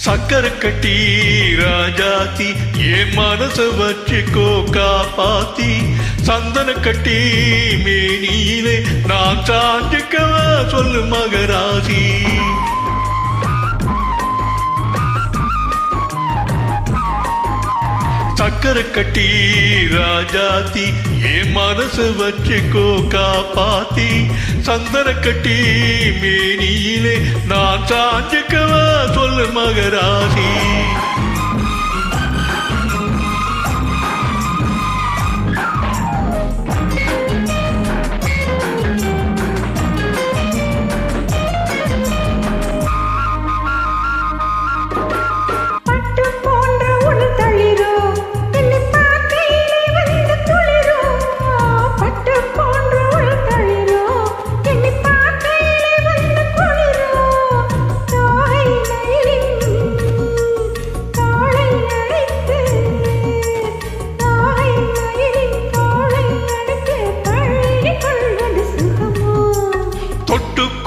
சக்கர கட்டி ராஜாத்தி என் மனச வச்சுக்கோ காப்பாத்தி சந்தன கட்டி மேனியிலே நான் சாஞ்சிக்கவா சொல்லு மகராசி சக்கர கட்டி ராஜாத்தி என் மனச வச்சுக்கோ காப்பாத்தி சந்தன கட்டி மேனியிலே நான் சாஞ்சிக்கவா சொல்லு மகராசி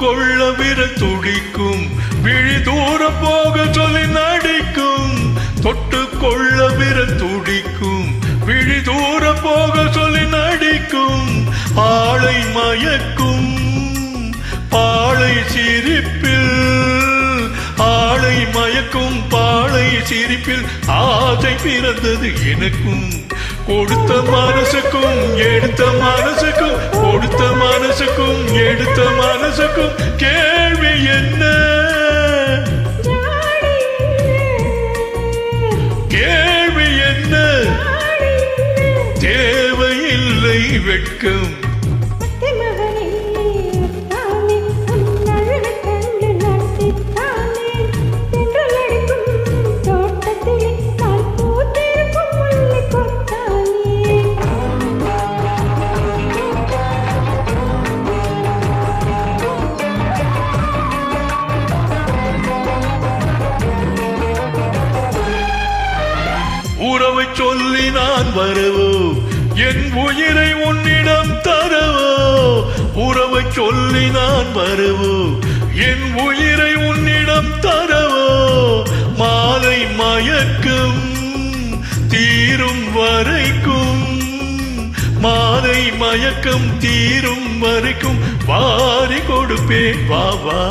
கொள்ள விரல் துடிக்கும் விழி தூரம் போக சொல்லி நடிக்கும் தொட்டு கொள்ள விரல் துடிக்கும் விழி தூரம் போக சொல்லி நடிக்கும் ஆளை மயக்கும் பாளை சிரிப்பில் ஆளை மயக்கும் பாளை சிரிப்பில் ஆசை பிறந்தது எனக்கும் கொடுத்த மனசுக்கும் எடுத்த மனசுக்கும் கொடுத்த மனசுக்கும் எடுத்த மனசுக்கும் கேள்வி என்ன கேள்வி என்ன தேவையில்லை வெட்கம் உறவை சொல்லி நான் வரவோ என் உயிரை உன்னிடம் தரவோ உறவை சொல்லி நான் வரவோ என் உயிரை உன்னிடம் தரவோ மாலை மயக்கம் தீரும் வரைக்கும் மாலை மயக்கம் தீரும் வரைக்கும் வாரி கொடுப்பேன் வா வா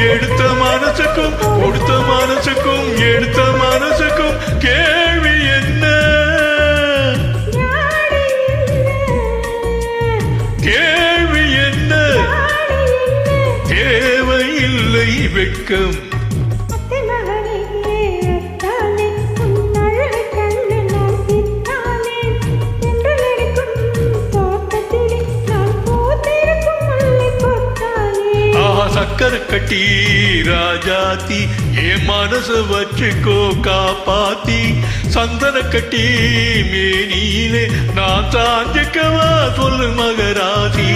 எடுத்த மனசுக்கும் கொடுத்த மனசுக்கும் எடுத்த மனசுக்கும் கேள்வி என்ன கேள்வி என்ன தேவையில்லை வெட்கம் சக்கர கட்டி ராஜாத்தி என் மனச வச்சுக்கோ காப்பாத்தி சந்தன கட்டி மேனியிலே நான் சாஞ்சிக்கவா சொல்லு மகராசி